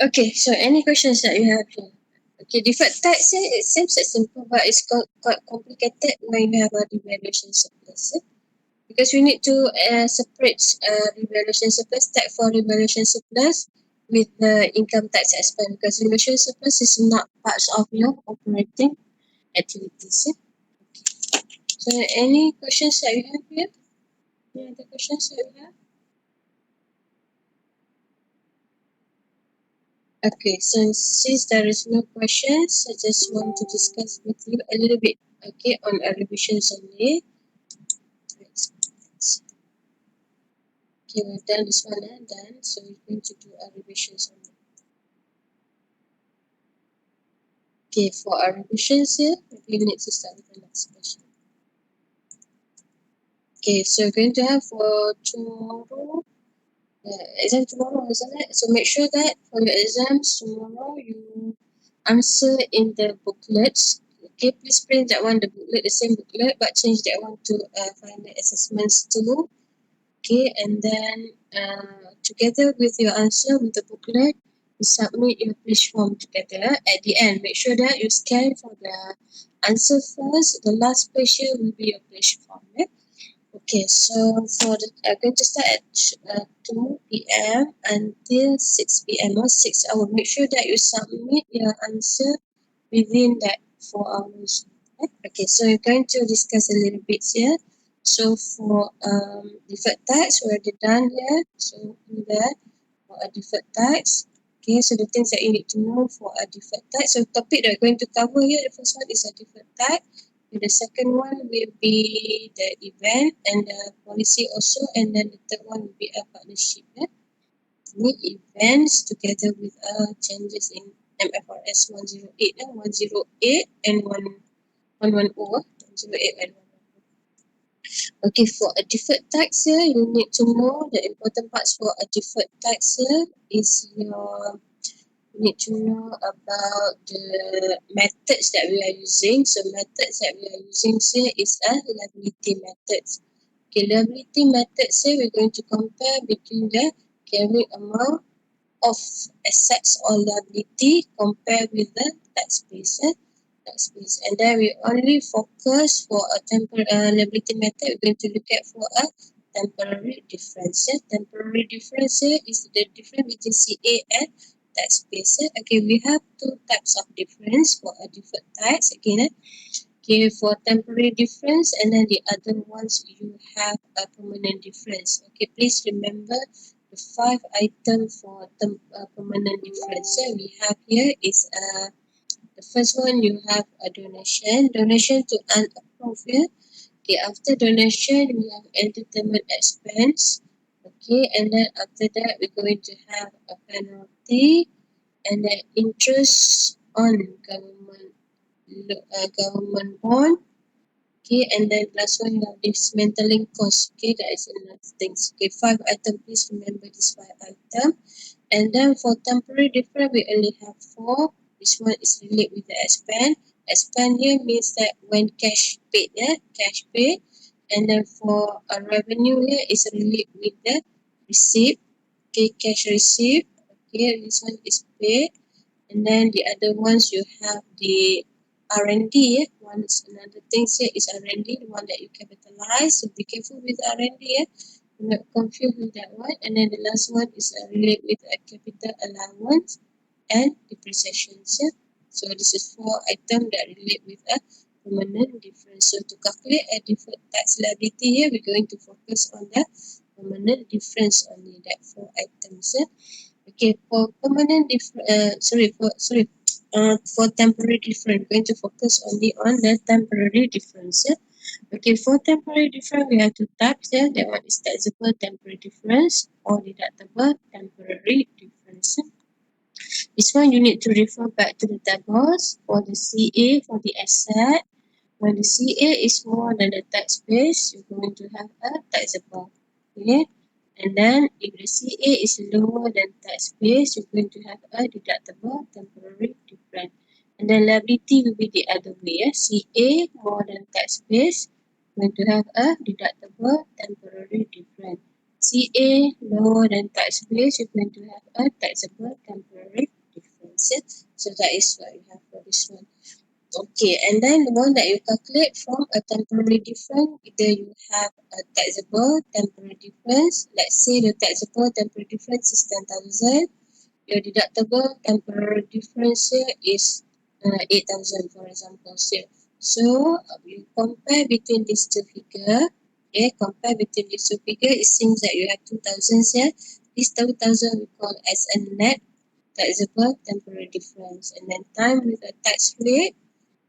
Okay, so any questions that you have here? Okay, deferred tax, it seems simple, but it's quite complicated when you have a revaluation surplus. Because we need to separate revaluation surplus, tax for revaluation surplus with the income tax expense, because revaluation surplus is not part of your operating activities. So any questions that you have here? Any other questions that you have? Okay, so since there is no questions, I just want to discuss with you a little bit, okay, on a revisions only. Okay, we've done this one and done, so we're going to do a revisions only. Okay, for our revisions here, we need to start with the next question. Okay, so we're going to have for tomorrow, exam tomorrow, isn't it? So make sure that for your exams tomorrow, you answer in the booklets. Okay, please print that one, the booklet, the same booklet, but change that one to final assessments too. Okay, and then together with your answer with the booklet, you submit your pledge form together. At the end, make sure that you scan for the answer first. The last page here will be your pledge form. Okay, so for the going to start at 2 p.m. until 6 p.m. or 6 hours. Make sure that you submit your answer within that 4 hours. Okay, so we're going to discuss a little bit here. So for deferred tax, we're already done here. So do that for a deferred tax. Okay, so the things that you need to know for a deferred tax. So the topic that we're going to cover here, the first one is a deferred tax. And the second one will be the event and the policy also. And then the third one will be a partnership. Need events together with changes in MFRS 108, 108 and 110, 108 and 110. Okay, for a deferred tax here, you need to know the important parts for a deferred tax here is you need to know about the methods that we are using. So methods that we are using here is a liability methods. Okay, liability methods here, we're going to compare between the carrying amount of assets or liability compared with the tax base. And then we only focus for a temporary liability method. We're going to look at for a temporary difference. Temporary difference is the difference between CA and tax base. Okay, we have two types of difference for a deferred tax. Again, okay, for temporary difference, and then the other ones you have a permanent difference. Okay, please remember the 5 items for permanent difference we have here is the first one you have a donation to unapproved. Okay, after donation we have entertainment expense. Okay, and then after that we're going to have a penalty and then interest on government bond. Okay, and then last one you have dismantling cost. Okay, that is another thing. Okay, 5 items. Please remember this 5 items. And then for temporary difference, we only have 4. This one is related with the expand. Expand here means that when cash paid, cash paid. And then for a revenue here is related with the receipt. Okay, cash receipt. Okay, this one is paid. And then the other ones you have the R&D. One is another thing here is R&D, the one that you capitalize. So be careful with R&D. Do not confuse with that one. And then the last one is related with a capital allowance and depreciation. So this is 4 items that relate with a permanent difference. So to calculate a deferred tax liability here, we're going to focus on the permanent difference only, that 4 items. Okay, for permanent for temporary difference, we're going to focus only on the temporary difference. Okay, for temporary difference, we have two types. That one is taxable temporary difference or deductible temporary difference. This one you need to refer back to the tables for the CA for the asset. When the CA is more than the tax base, you're going to have a taxable. Okay, and then if the CA is lower than tax base, you're going to have a deductible temporary difference. And then liability will be the other way. CA more than tax base, going to have a deductible temporary difference. CA lower than tax base, you're going to have a taxable temporary estimates. So that is what you have for this one. Okay, and then the one that you calculate from a temporary difference, either you have a taxable temporary difference. Let's say the taxable temporary difference is 10,000. Your deductible temporary difference here is 8,000, for example. So you compare between these two figures. Okay, compare between these two figures. It seems that you have 2,000 here. This 2,000 we call as a net taxable temporary difference, and then time with a tax rate.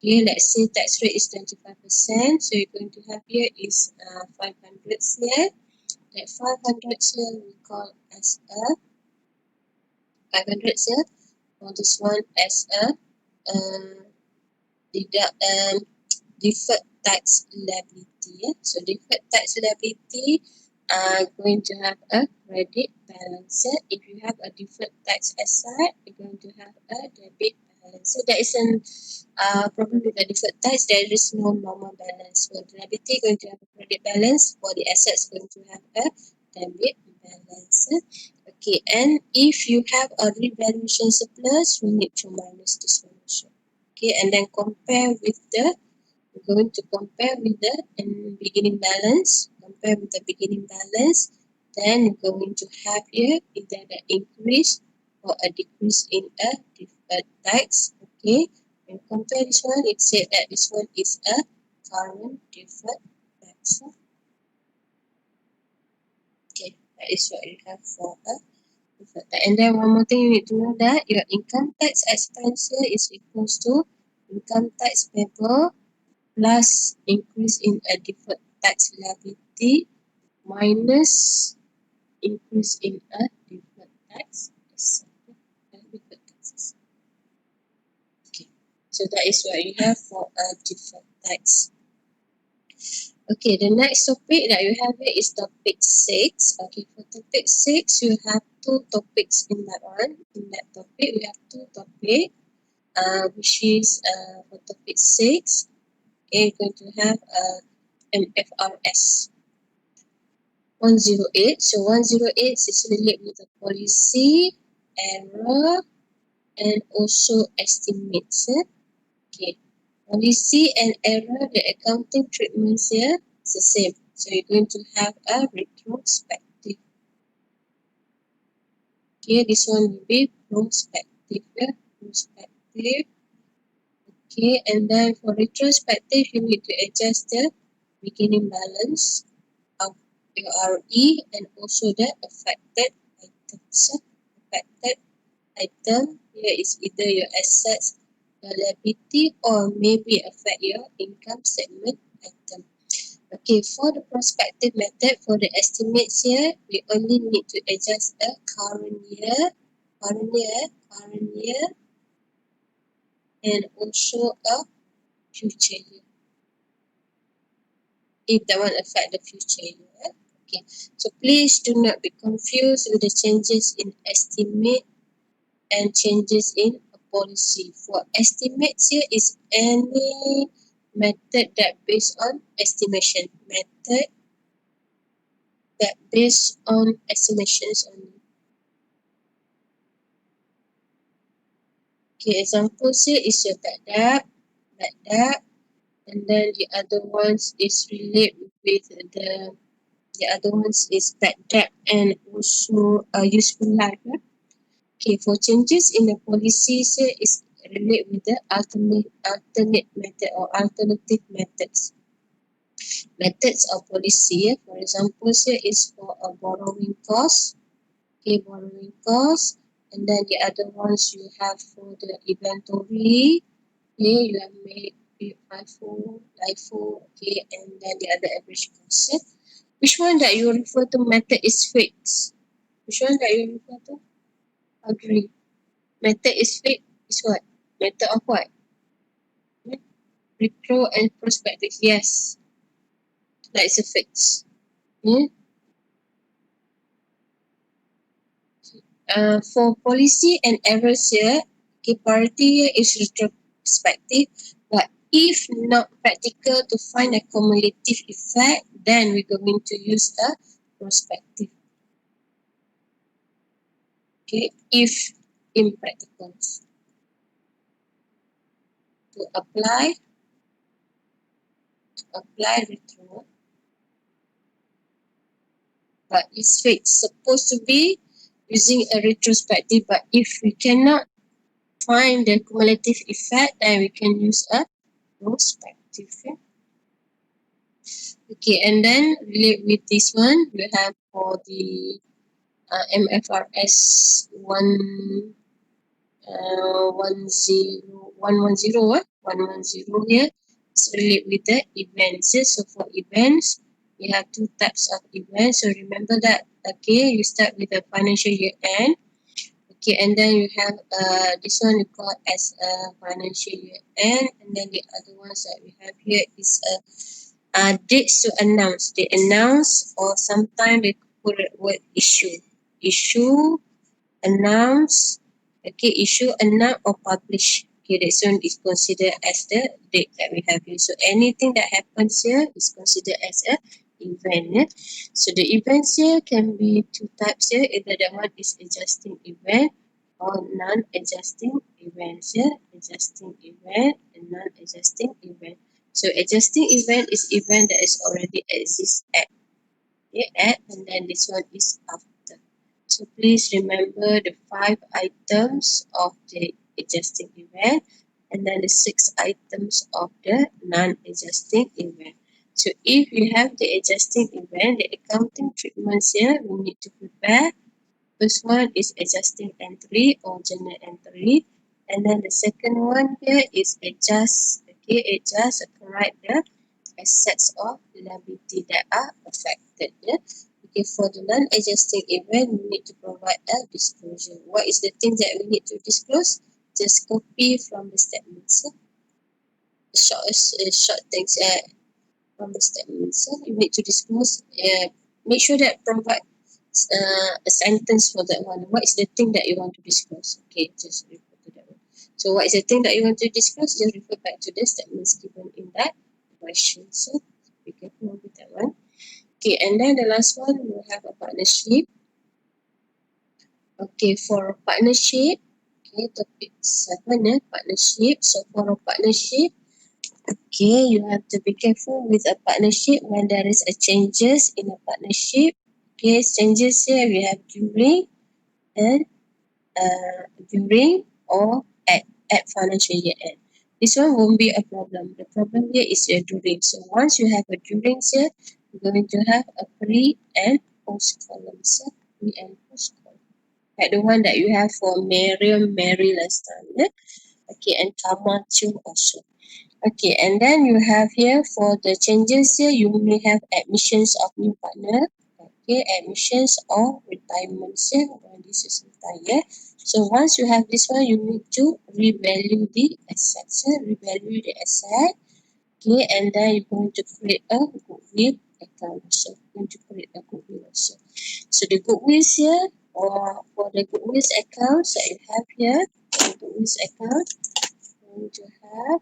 Okay, let's say tax rate is 25%. So you're going to have here is 500 here. That 500 here we call as a 500 here. For this one as a uh, deduct deferred tax liability. So deferred tax liability are going to have a credit balance. If you have a deferred tax asset, you're going to have a debit balance. So there is an problem with the deferred tax. There is no normal balance. For the liability, going to have a credit balance. For the assets, going to have a debit balance. Okay, and if you have a revaluation surplus, we need to minus this one also. Okay, and then compare with the we're going to compare with the beginning balance. Compare with the beginning balance. Then we're going to have here either the increase or a decrease in a deferred tax. Okay. And compare this one, it said that this one is a current deferred tax. Okay, that is what you have for a deferred tax. And then one more thing you need to know that your income tax expense here is equals to income tax payable plus increase in a deferred tax liability minus increase in a deferred tax asset. Deferred taxes. Okay, so that is what you have for a deferred tax. Okay, the next topic that you have here is topic 6. Okay, for topic 6, you have two topics in that one. In that topic, we have two topics, which is for topic 6, okay, you're going to have MFRS 108. So 108 is related with the policy, error, and also estimates. Okay. Policy and error, the accounting treatments here is the same. So you're going to have a retrospective. Okay, this one will be prospective. Prospective. Okay, and then for retrospective, you need to adjust the beginning balance of your RE and also the affected items. Affected item here is either your assets, your liability, or maybe affect your income statement item. Okay, for the prospective method, for the estimates here, we only need to adjust the current year, and also a future year. If that one affect the future year. Okay, so please do not be confused with the changes in estimate and changes in a policy. For estimates here is any method that based on estimation. Method that based on estimations only. Okay, examples here is your bad debt, and then the other ones is related with the other ones is bad debt and also useful life. Okay, for changes in the policies here is relate with the alternate method or alternative methods. Methods of policy, for example, here is for a borrowing cost. Okay, borrowing cost. And then the other ones you have for the inventory. Okay, you have made FIFO, LIFO, okay, and then the other average cost. Which one that you refer to method is fixed? Which one that you refer to? Agree. Method is fixed is what? Method of what? Retro and prospective. Yes, that is a fix. Yeah. For policy and errors here, okay, priority here is retrospective. But if not practical to find a cumulative effect, then we're going to use a prospective. Okay, if impractical. to apply retro, but it's fixed. Supposed to be using a retrospective, but if we cannot find the cumulative effect, then we can use a prospective. Okay, and then relate with this one, we have for the MFRS 110 here. It's relate with the events. So for events, we have two types of events. So remember that. Okay, you start with the financial year end. Okay, and then you have this one you call as a financial year end, and then the other ones that we have here is a dates to announce. They announce, or sometimes they put the word issue. Issue, announce, okay, issue, announce or publish. Okay, this one is considered as the date that we have here. So anything that happens here is considered as a event. Yeah? So the events here can be two types here. Either that one is adjusting event or non-adjusting events. Yeah? Adjusting event and non-adjusting event. So adjusting event is event that is already exists at, okay, at, and then this one is after. So please remember the 5 items of the adjusting event and then the 6 items of the non-adjusting event. So if you have the adjusting event, the accounting treatments here, we need to prepare. First one is adjusting entry or journal entry. And then the second one here is adjust, okay, adjust, correct the assets or liability that are affected. Yeah? Okay, for the non-adjusting event, we need to provide a disclosure. What is the thing that we need to disclose? Just copy from the statements. Short things from the statements. You need to disclose. Make sure that provide a sentence for that one. What is the thing that you want to disclose? Okay, just refer to that one. So what is the thing that you want to disclose? Just refer back to the statements given in that question. So be careful with that one. Okay, and then the last one, we have a partnership. Okay, for a partnership, okay, topic 7, partnership. So for a partnership, okay, you have to be careful with a partnership when there is a changes in a partnership. Okay, changes here we have during and during or at financial year end. This one won't be a problem. The problem here is your during. So once you have a during here, you're going to have a pre and post column. So pre and post column. Like the one that you have for Miriam, Mary last time. Yeah? Okay, and Kamachu also. Okay, and then you have here for the changes here, you may have admissions of new partner. Okay, admissions or retirements here. Well, this is retire. So once you have this one, you need to revalue the assets. Revalue the asset. Okay, and then you're going to create a goodwill account. So you're going to create a goodwill also. So the goodwill here, or for the goodwill accounts that you have here, the goodwill account, you're going to have,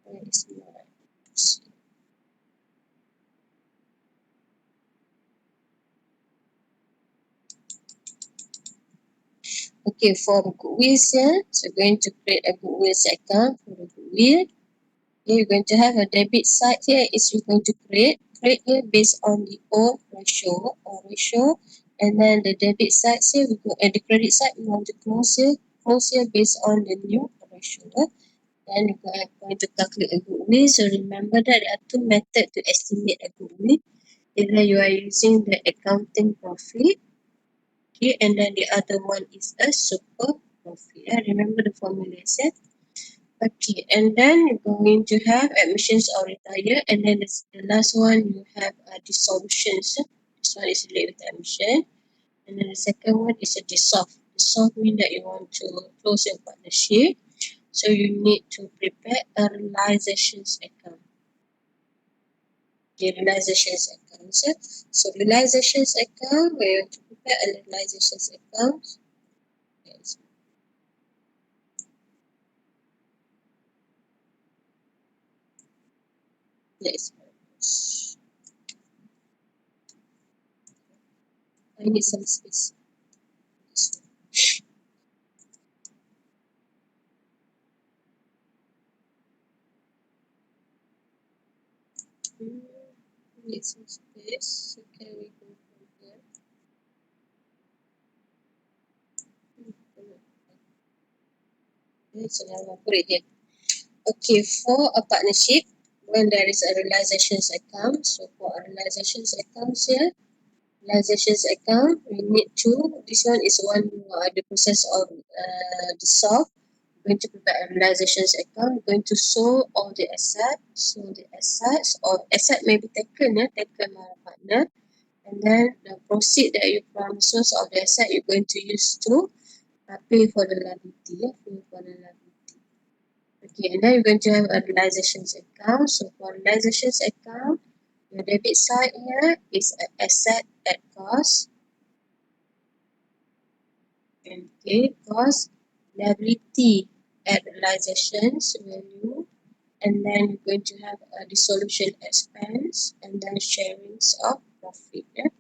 where is my, okay, for the goodwill here, so you're going to create a goodwill account for the goodwill. Okay, you're going to have a debit side here is you're going to create here based on the old ratio, and then the debit side here we go at the credit side we want to close here based on the new ratio. Then you are going to calculate a goodwill. So remember that there are two methods to estimate a goodwill. Either you are using the accounting profit, okay, and then the other one is a super profit. Remember the formula I said. Okay, and then you're going to have admissions or retire, and then the last one you have dissolutions. This one is related with admission, and then the second one is a dissolve. Dissolve means that you want to close your partnership, so you need to prepare a realizations account. The realizations account. So realizations account, we have to prepare a realizations account. Yes. Yes. I need some space. Need some space. So can we go from here? Okay, so now I'll put it here. Okay, for a partnership, when there is a realizations account, so for a realizations account here, realizations account, we need to, this one is one the process of the solve. Going to prepare a realizations account, we're going to show all the assets, so the assets or asset may be taken, taken by a partner, and then the proceed that you from source of the asset you're going to use to pay for the liability, pay for the liability. Okay, and then you're going to have a realizations account. So for realizations account, your debit side here is an asset at cost. Okay, cost, liability at realizations value, and then you're going to have a dissolution expense and then sharings of profit. Okay.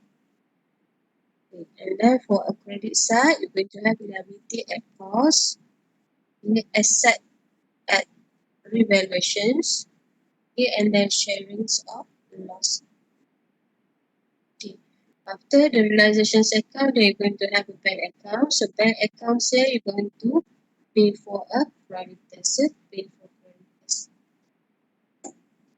And then for a credit side, you're going to have liability at cost, asset at revaluations, okay, and then sharings of loss. Okay. After the realizations account, then you're going to have a bank account. So bank accounts here, you're going to pay for a creditors, pay for creditors.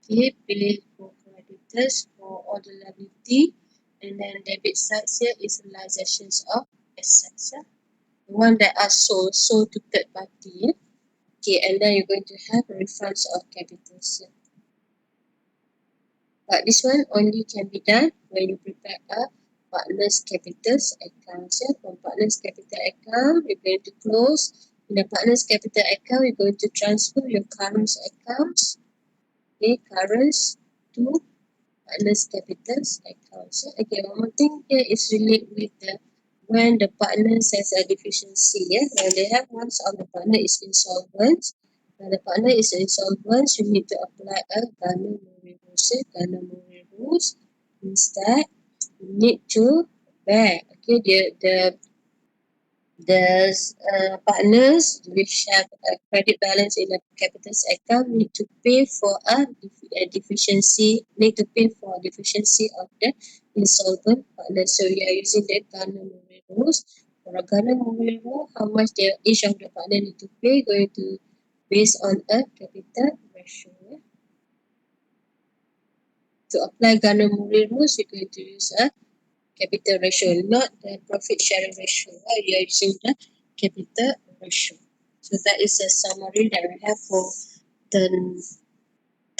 Okay, pay for creditors for all the liability, and then debit side here is realizations of assets. The one that are sold to third party. Okay, and then you're going to have refunds of capitals. But this one only can be done when you prepare a partner's capitals account. So from partner's capital account, you're going to close. In the partner's capital account, you're going to transfer your current accounts, okay, currents to partner's capitals account. So again, one more thing here is related with the when the partner has a deficiency. When they have once of the partner is insolvent, when the partner is insolvent, you need to apply a Garner Murray rules. Garner Murray rules means that you need to bear, okay, the partners which have a credit balance in a capital's account need to pay for a deficiency, need to pay for a deficiency of the insolvent partner. So we are using the Garner Murray rules. For a Garner Murray rule, how much each of the partner need to pay going to based on a capital ratio. To apply Garner Murray rules, you're going to use a capital ratio, not the profit sharing ratio. You are using the capital ratio. So that is a summary that we have for the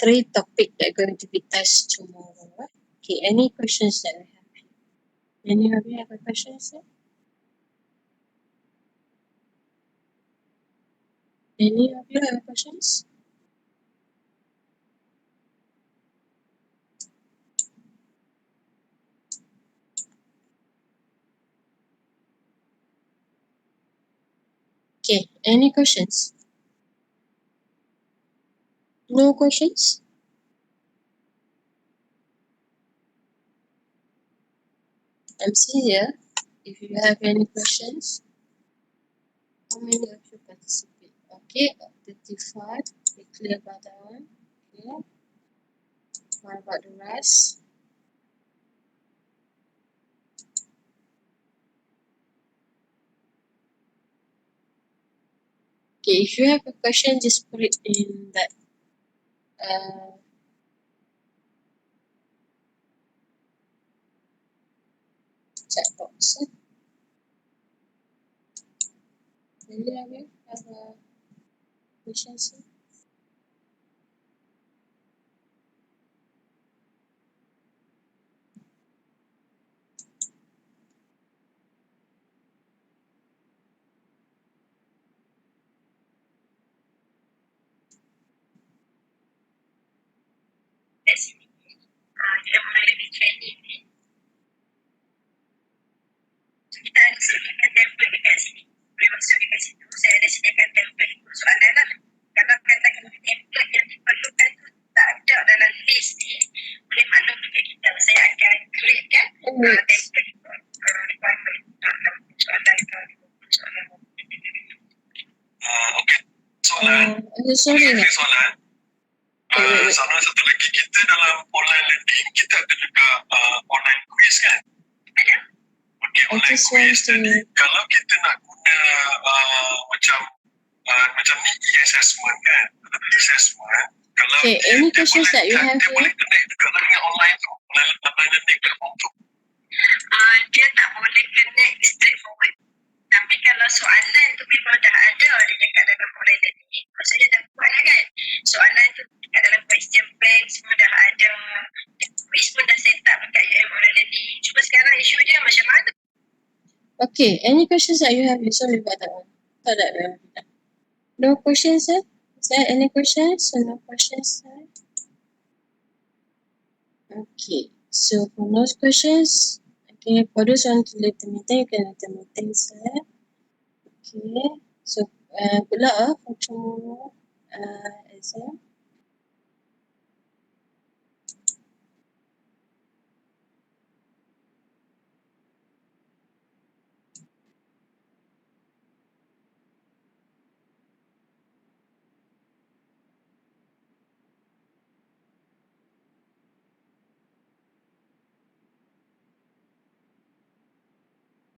three topics that are going to be touched tomorrow. Okay, any questions that we have? Any of you have a question, sir? Any of you have questions? Okay, any questions? No questions? I'm still here. If you have any questions, how many of you participate? Okay, 35. We clear about that one. Okay. What about the rest? Okay, if you have a question, just put it in that chat box. Any of you have a question, sir? Kita ada sediakan template dekat sini. Boleh masuk dekat situ. Saya ada sediakan template untuk soalan lah. Kalau katakan template yang diperlukan tu tak ada dalam list ni, boleh maklum dekat kita. Saya akan create kan template requirement untuk soalan soalan. Sorry. Soalan. wait. Sama satu lagi, kita dalam online learning, kita ada juga online quiz kan? Ada? Okay, I online just want quiz to- tadi, kalau kita nak guna macam ni e-assessment kan? E-assessment, kalau Okay, any questions that you have dia here? boleh connect juga dengan online tu, online learning platform tu. Dia tak boleh connect straightforward. Tapi kalau soalan tu memang dah ada di dekat dalam online learning, maksudnya dah buat lah kan. Soalan tu dekat dalam question bank semua dah ada. Quiz pun dah set up dekat UM online learning. Cuma sekarang isu dia macam mana? Okay, any questions that you have? Sorry about that one. Thought that no questions, sir? Is there any questions? So no questions, sir? Okay, so for no questions, okay, for those who want to leave the meeting, you can leave the meeting, sir. Okay, so good luck for tomorrow exam.